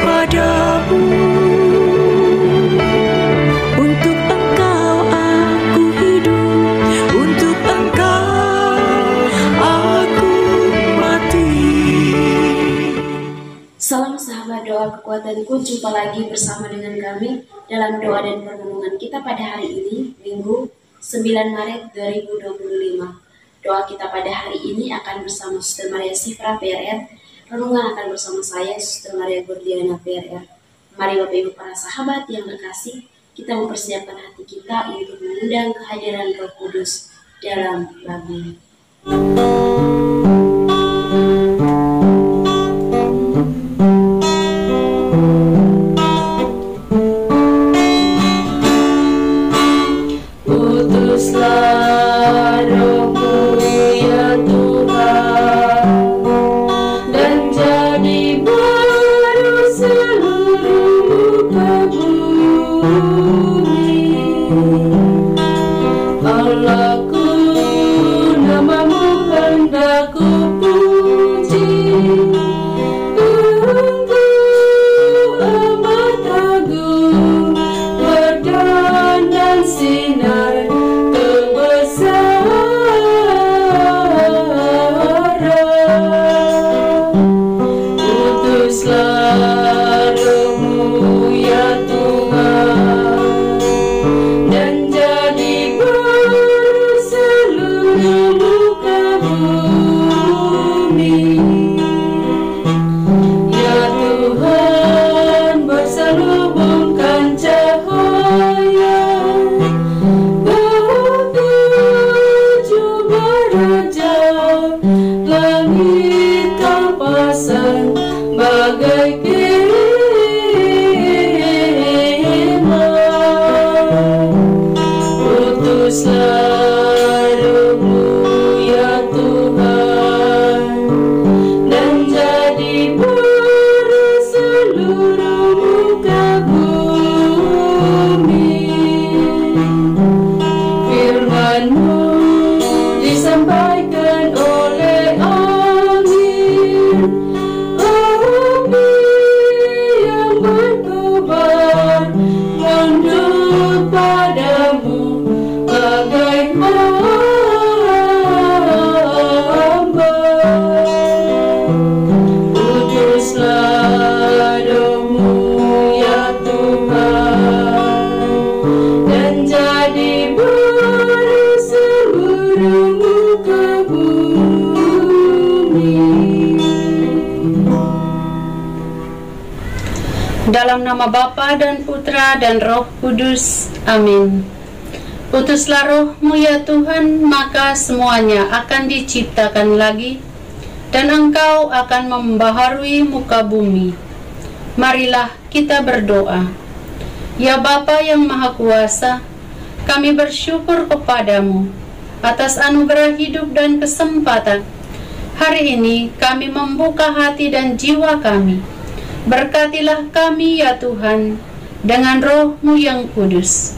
padamu. Untuk Engkau aku hidup, untuk Engkau aku mati. Salam sahabat doa kekuatanku, jumpa lagi bersama dengan kami dalam doa dan permenungan kita pada hari ini, Minggu 9 Maret 2025. Doa kita pada hari ini akan bersama Suster Maria Sifra PRR, renungan akan bersama saya, Suster Maria Gordiana PRR. Mari Bapak Ibu para sahabat yang terkasih, kita mempersiapkan hati kita untuk mengundang kehadiran Roh Kudus dalam lagu ini. Utuslah Roh-Mu ya Tuhan, dan jadi baru seluruh muka bumi. Allahku, nama-Mu hendak ku puji. Engkau amat agung, berdandan sinar Utuslah Roh-Mu ya Tuhan, dan jadi baru seluruh muka bumi. Ya Tuhan, berselubungkan cahaya ketujuh beraja, langit Kau pasang bagai kemah. Utuslah Roh-Mu ya Tuhan, dan jadi baru seluruh muka bumi. Firman-Mu disampaikan oleh angin yang berkobar, tunduk padamu bagai hamba. Utuslah Roh-Mu ya Tuhan, dan jadi baru seluruh muka bumi. Dalam nama Bapa dan Putra dan Roh Kudus. Amin. Utuslah Roh-Mu ya Tuhan, maka semuanya akan diciptakan lagi, dan Engkau akan membaharui muka bumi. Marilah kita berdoa. Ya Bapa yang Maha Kuasa, kami bersyukur kepadamu atas anugerah hidup dan kesempatan. Hari ini kami membuka hati dan jiwa kami. Berkatilah kami ya Tuhan dengan Roh-Mu yang kudus.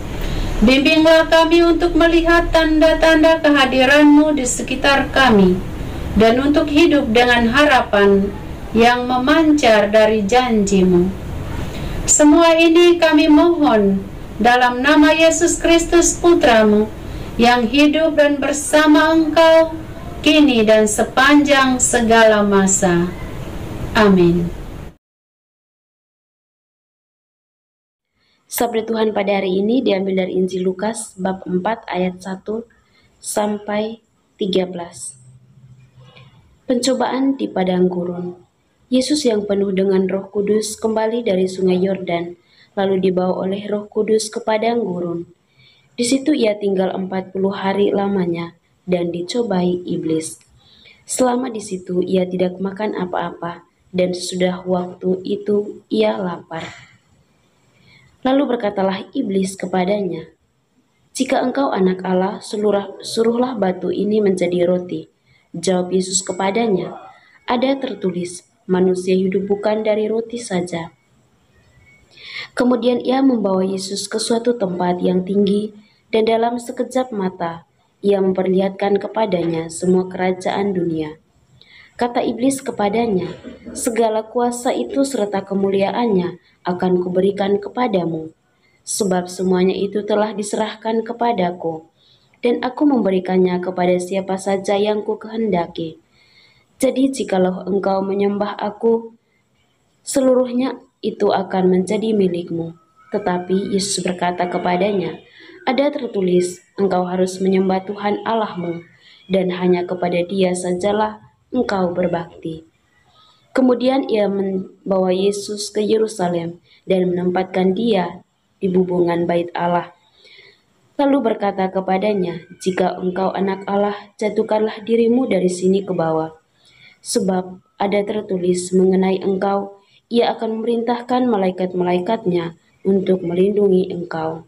Bimbinglah kami untuk melihat tanda-tanda kehadiran-Mu di sekitar kami, dan untuk hidup dengan harapan yang memancar dari janji-Mu. Semua ini kami mohon dalam nama Yesus Kristus Putra-Mu, yang hidup dan bersama Engkau kini dan sepanjang segala masa. Amin. Sabda Tuhan pada hari ini diambil dari Injil Lukas bab 4 ayat 1 sampai 13. Pencobaan di padang gurun. Yesus yang penuh dengan Roh Kudus kembali dari sungai Yordan, lalu dibawa oleh Roh Kudus ke padang gurun. Di situ ia tinggal 40 hari lamanya dan dicobai iblis. Selama di situ ia tidak makan apa-apa, dan sesudah waktu itu ia lapar. Lalu berkatalah iblis kepadanya, "Jika engkau anak Allah, suruhlah batu ini menjadi roti." Jawab Yesus kepadanya, "Ada tertulis, manusia hidup bukan dari roti saja." Kemudian ia membawa Yesus ke suatu tempat yang tinggi, dan dalam sekejap mata ia memperlihatkan kepadanya semua kerajaan dunia. Kata iblis kepadanya, "Segala kuasa itu serta kemuliaannya akan kuberikan kepadamu, sebab semuanya itu telah diserahkan kepadaku, dan aku memberikannya kepada siapa saja yang kukehendaki. Jadi jikalau engkau menyembah aku, seluruhnya itu akan menjadi milikmu." Tetapi Yesus berkata kepadanya, "Ada tertulis, engkau harus menyembah Tuhan Allahmu, dan hanya kepada Dia sajalah engkau berbakti." Kemudian ia membawa Yesus ke Yerusalem dan menempatkan Dia di bubungan bait Allah. Lalu berkata kepadanya, "Jika engkau anak Allah, jatuhkanlah dirimu dari sini ke bawah. Sebab ada tertulis mengenai engkau, Ia akan memerintahkan malaikat-malaikatnya untuk melindungi engkau.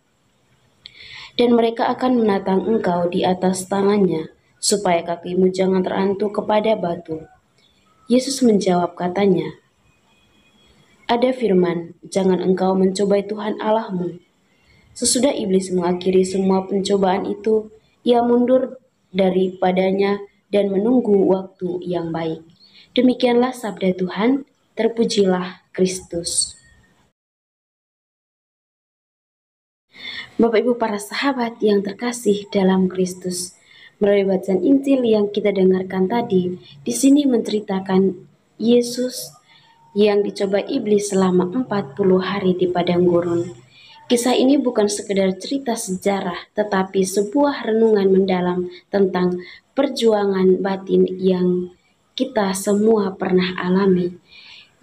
Dan mereka akan menatang engkau di atas tangannya, supaya kakimu jangan terantuk kepada batu." Yesus menjawab katanya, "Ada firman, jangan engkau mencobai Tuhan Allahmu." Sesudah iblis mengakhiri semua pencobaan itu, ia mundur daripadanya dan menunggu waktu yang baik. Demikianlah sabda Tuhan, terpujilah Kristus. Bapak Ibu para sahabat yang terkasih dalam Kristus, melalui bacaan Injil yang kita dengarkan tadi, di sini menceritakan Yesus yang dicoba iblis selama 40 hari di padang gurun. Kisah ini bukan sekedar cerita sejarah, tetapi sebuah renungan mendalam tentang perjuangan batin yang kita semua pernah alami.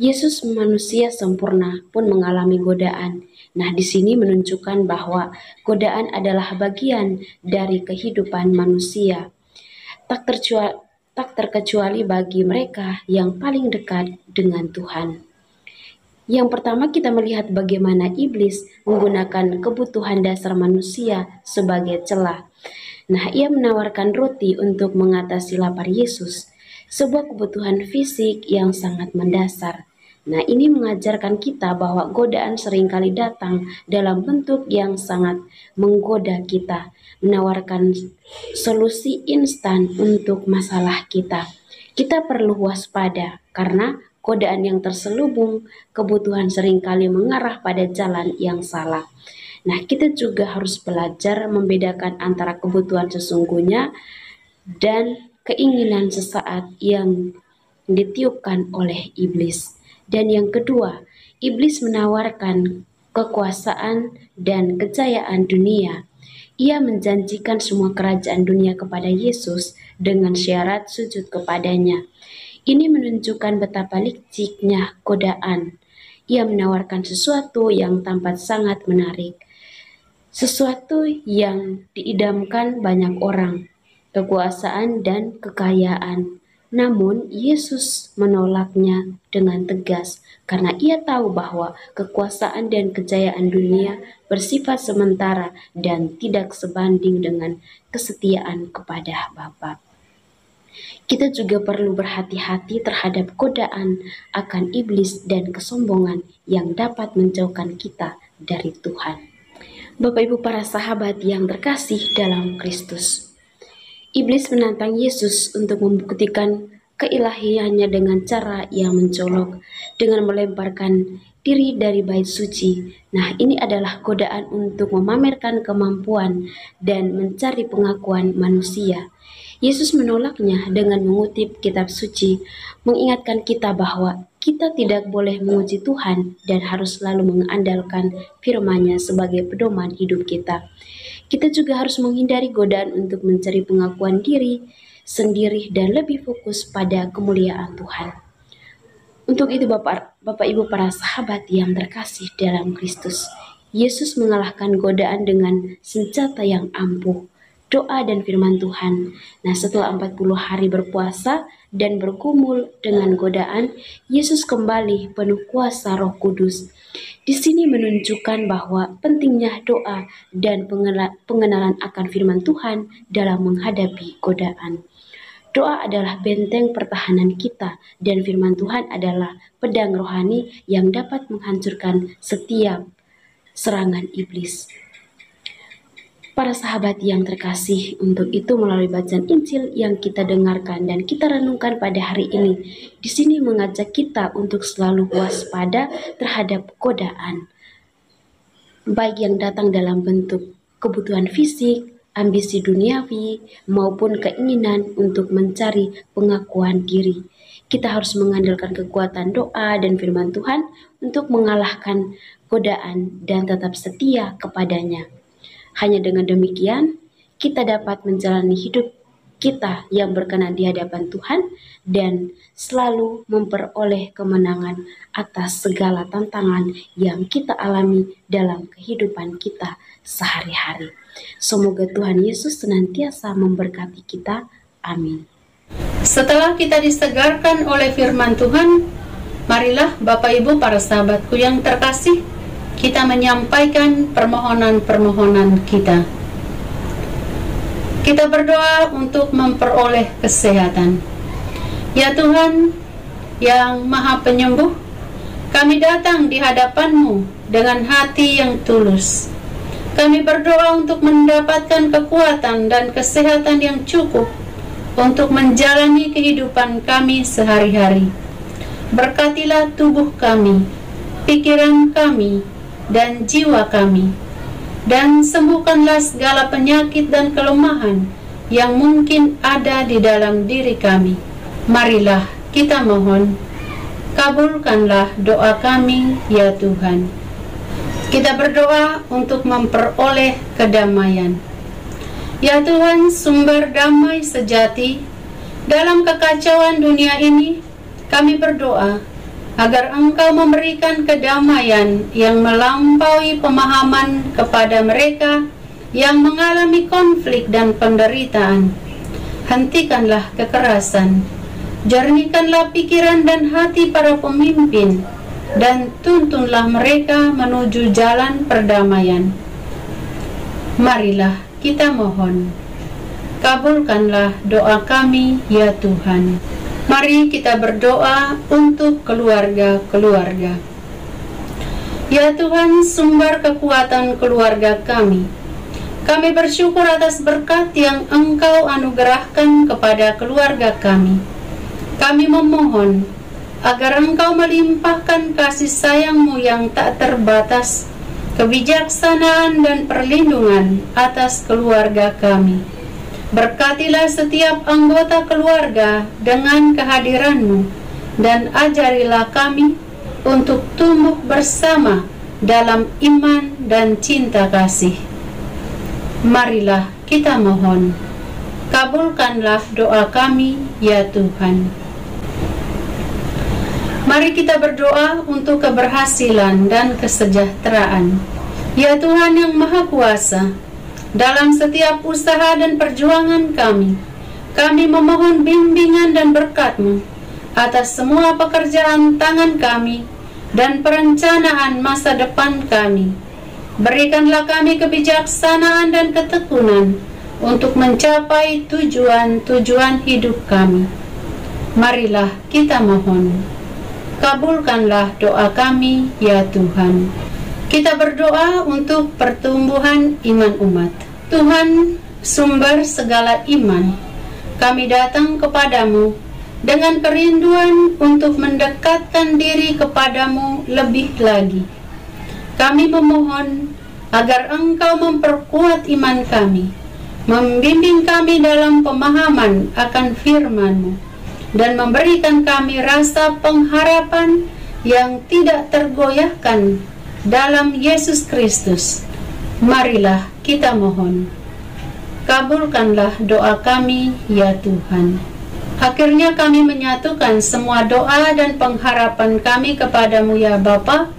Yesus manusia sempurna pun mengalami godaan. Nah, di sini menunjukkan bahwa godaan adalah bagian dari kehidupan manusia. Tak terkecuali bagi mereka yang paling dekat dengan Tuhan. Yang pertama, kita melihat bagaimana iblis menggunakan kebutuhan dasar manusia sebagai celah. Nah, ia menawarkan roti untuk mengatasi lapar Yesus, sebuah kebutuhan fisik yang sangat mendasar. Nah, ini mengajarkan kita bahwa godaan seringkali datang dalam bentuk yang sangat menggoda kita, menawarkan solusi instan untuk masalah kita. Kita perlu waspada karena godaan yang terselubung kebutuhan seringkali mengarah pada jalan yang salah. Nah, kita juga harus belajar membedakan antara kebutuhan sesungguhnya dan keinginan sesaat yang ditiupkan oleh iblis. Dan yang kedua, iblis menawarkan kekuasaan dan kejayaan dunia. Ia menjanjikan semua kerajaan dunia kepada Yesus dengan syarat sujud kepadanya. Ini menunjukkan betapa liciknya godaan. Ia menawarkan sesuatu yang tampak sangat menarik, sesuatu yang diidamkan banyak orang, kekuasaan dan kekayaan. Namun Yesus menolaknya dengan tegas karena ia tahu bahwa kekuasaan dan kejayaan dunia bersifat sementara dan tidak sebanding dengan kesetiaan kepada Bapa. Kita juga perlu berhati-hati terhadap godaan akan iblis dan kesombongan yang dapat menjauhkan kita dari Tuhan. Bapak Ibu para sahabat yang terkasih dalam Kristus, iblis menantang Yesus untuk membuktikan keilahiannya dengan cara yang mencolok, dengan melemparkan diri dari bait suci. Nah, ini adalah godaan untuk memamerkan kemampuan dan mencari pengakuan manusia. Yesus menolaknya dengan mengutip kitab suci, mengingatkan kita bahwa kita tidak boleh menguji Tuhan dan harus selalu mengandalkan firman-Nya sebagai pedoman hidup kita. Kita juga harus menghindari godaan untuk mencari pengakuan diri sendiri dan lebih fokus pada kemuliaan Tuhan. Untuk itu Bapak Ibu para sahabat yang terkasih dalam Kristus, Yesus mengalahkan godaan dengan senjata yang ampuh, doa dan firman Tuhan. Nah, setelah 40 hari berpuasa dan bergumul dengan godaan, Yesus kembali penuh kuasa Roh Kudus. Di sini menunjukkan bahwa pentingnya doa dan pengenalan akan firman Tuhan dalam menghadapi godaan. Doa adalah benteng pertahanan kita dan firman Tuhan adalah pedang rohani yang dapat menghancurkan setiap serangan iblis. Para sahabat yang terkasih, untuk itu melalui bacaan Injil yang kita dengarkan dan kita renungkan pada hari ini, di sini mengajak kita untuk selalu waspada terhadap godaan, baik yang datang dalam bentuk kebutuhan fisik, ambisi duniawi, maupun keinginan untuk mencari pengakuan diri. Kita harus mengandalkan kekuatan doa dan firman Tuhan untuk mengalahkan godaan dan tetap setia kepadanya. Hanya dengan demikian, kita dapat menjalani hidup kita yang berkenan di hadapan Tuhan dan selalu memperoleh kemenangan atas segala tantangan yang kita alami dalam kehidupan kita sehari-hari. Semoga Tuhan Yesus senantiasa memberkati kita. Amin. Setelah kita disegarkan oleh firman Tuhan, marilah Bapak Ibu para sahabatku yang terkasih, kita menyampaikan permohonan-permohonan kita. Kita berdoa untuk memperoleh kesehatan. Ya Tuhan yang Maha Penyembuh, kami datang di hadapan-Mu dengan hati yang tulus. Kami berdoa untuk mendapatkan kekuatan dan kesehatan yang cukup untuk menjalani kehidupan kami sehari-hari. Berkatilah tubuh kami, pikiran kami, dan jiwa kami, dan sembuhkanlah segala penyakit dan kelemahan yang mungkin ada di dalam diri kami. Marilah kita mohon, kabulkanlah doa kami ya Tuhan. Kita berdoa untuk memperoleh kedamaian. Ya Tuhan, sumber damai sejati dalam kekacauan dunia ini, kami berdoa agar Engkau memberikan kedamaian yang melampaui pemahaman kepada mereka yang mengalami konflik dan penderitaan. Hentikanlah kekerasan, jernihkanlah pikiran dan hati para pemimpin, dan tuntunlah mereka menuju jalan perdamaian. Marilah kita mohon, kabulkanlah doa kami ya Tuhan. Mari kita berdoa untuk keluarga-keluarga. Ya Tuhan, sumber kekuatan keluarga kami. Kami bersyukur atas berkat yang Engkau anugerahkan kepada keluarga kami. Kami memohon agar Engkau melimpahkan kasih sayang-Mu yang tak terbatas, kebijaksanaan dan perlindungan atas keluarga kami. Berkatilah setiap anggota keluarga dengan kehadiran-Mu, dan ajarilah kami untuk tumbuh bersama dalam iman dan cinta kasih. Marilah kita mohon, kabulkanlah doa kami ya Tuhan. Mari kita berdoa untuk keberhasilan dan kesejahteraan. Ya Tuhan yang Maha Kuasa, dalam setiap usaha dan perjuangan kami memohon bimbingan dan berkat-Mu atas semua pekerjaan tangan kami dan perencanaan masa depan kami. Berikanlah kami kebijaksanaan dan ketekunan untuk mencapai tujuan-tujuan hidup kami. Marilah kita mohon, kabulkanlah doa kami ya Tuhan. Kita berdoa untuk pertumbuhan iman umat. Tuhan, sumber segala iman, kami datang kepadamu dengan kerinduan untuk mendekatkan diri kepadamu lebih lagi. Kami memohon agar Engkau memperkuat iman kami, membimbing kami dalam pemahaman akan firman-Mu, dan memberikan kami rasa pengharapan yang tidak tergoyahkan dalam Yesus Kristus. Marilah kita mohon, kabulkanlah doa kami ya Tuhan. Akhirnya kami menyatukan semua doa dan pengharapan kami kepadamu ya Bapa,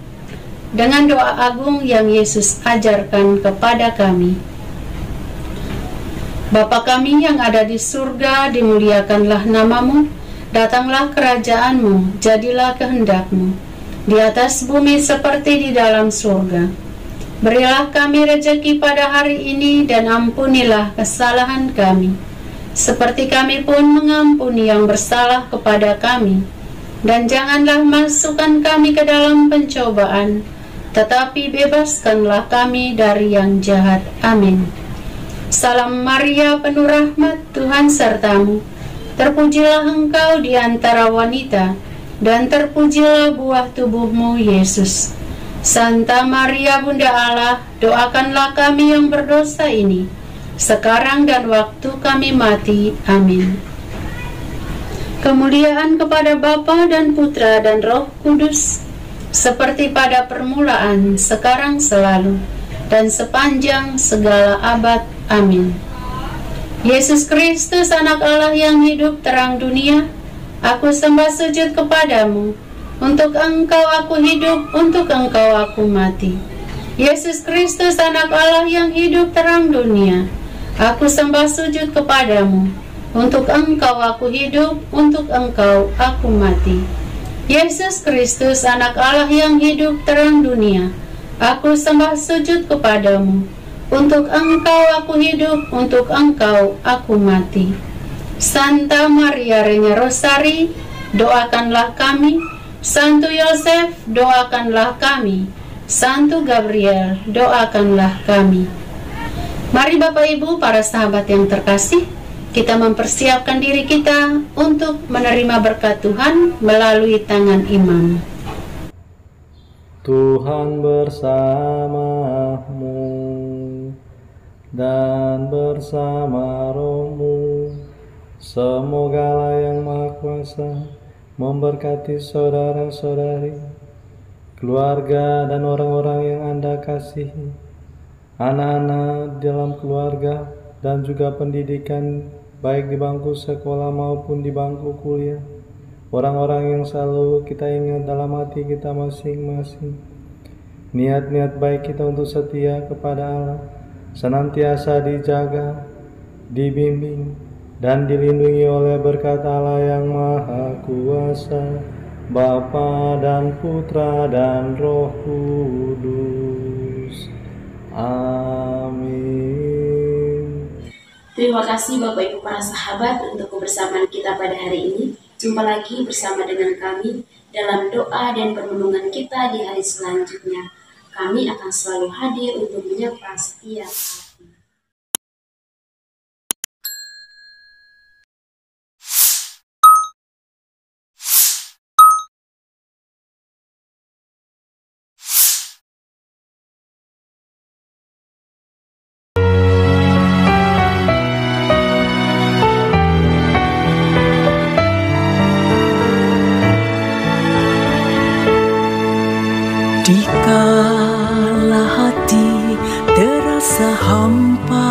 dengan doa agung yang Yesus ajarkan kepada kami. Bapa kami yang ada di surga, dimuliakanlah namamu, datanglah kerajaan-Mu, jadilah kehendak-Mu di atas bumi seperti di dalam surga. Berilah kami rejeki pada hari ini, dan ampunilah kesalahan kami, seperti kami pun mengampuni yang bersalah kepada kami. Dan janganlah masukkan kami ke dalam pencobaan, tetapi bebaskanlah kami dari yang jahat. Amin. Salam Maria, penuh rahmat, Tuhan sertamu. Terpujilah engkau di antara wanita, dan terpujilah buah tubuhmu, Yesus. Santa Maria, Bunda Allah, doakanlah kami yang berdosa ini, sekarang dan waktu kami mati. Amin. Kemuliaan kepada Bapa dan Putra dan Roh Kudus, seperti pada permulaan, sekarang, selalu, dan sepanjang segala abad. Amin. Yesus Kristus, anak Allah yang hidup terang dunia, aku sembah sujud kepadamu. Untuk engkau aku hidup, untuk engkau aku mati. Yesus Kristus, anak Allah yang hidup terang dunia, aku sembah sujud kepadamu. Untuk engkau aku hidup, untuk engkau aku mati. Yesus Kristus, anak Allah yang hidup terang dunia, aku sembah sujud kepadamu. Untuk engkau aku hidup, untuk engkau aku mati. Santa Maria Reina Rosari, doakanlah kami. Santo Yosef, doakanlah kami. Santo Gabriel, doakanlah kami. Mari Bapak Ibu, para sahabat yang terkasih, kita mempersiapkan diri kita untuk menerima berkat Tuhan melalui tangan imam. Tuhan bersamamu dan bersama rohmu. Semoga Allah yang Maha Kuasa memberkati saudara-saudari, keluarga dan orang-orang yang Anda kasihi, anak-anak dalam keluarga, dan juga pendidikan baik di bangku sekolah maupun di bangku kuliah. Orang-orang yang selalu kita ingat dalam hati kita masing-masing. Niat-niat baik kita untuk setia kepada Allah senantiasa dijaga, dibimbing, dan dilindungi oleh berkat Allah yang Maha Kuasa, Bapa dan Putra dan Roh Kudus. Amin. Terima kasih Bapak Ibu para sahabat untuk kebersamaan kita pada hari ini. Jumpa lagi bersama dengan kami dalam doa dan permenungan kita di hari selanjutnya. Kami akan selalu hadir untuk menyapa setiap hati. Dikala hati terasa hampa,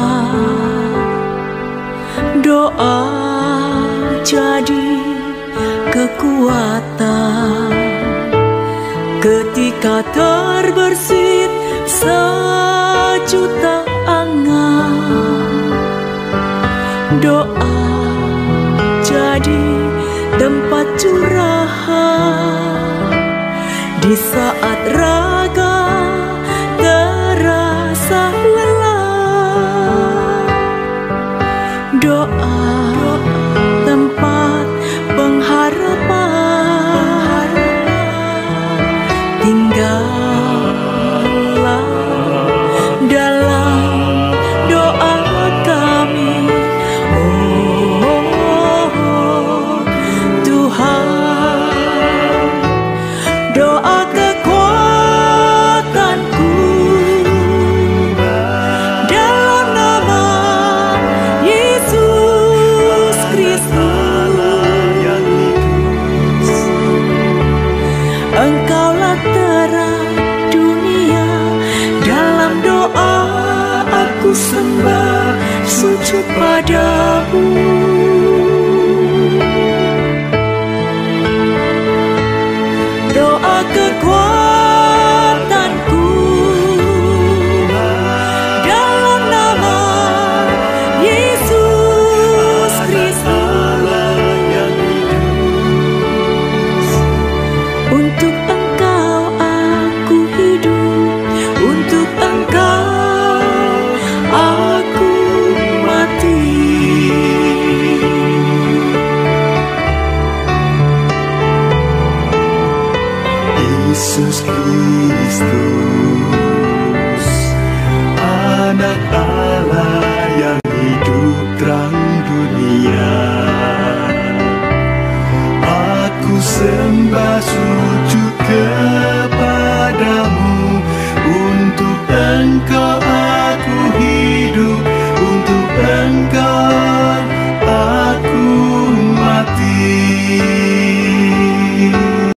doa jadi kekuatan. Ketika terbersit sejuta angan, doa jadi tempat curahan. Di saat raga terasa lelah, doa tempat pengharapan. Tinggallah dalam doa kami, oh Tuhan. Doa kekuatanku dalam nama Yesus Kristus. Engkaulah terang dunia, dalam doa aku sembah sujud padamu. Doa kekuatanku dalam nama Yesus Kristus. Untuk Engkau aku hidup, untuk Engkau aku mati. Yesus Kristus, anak Allah yang Engkau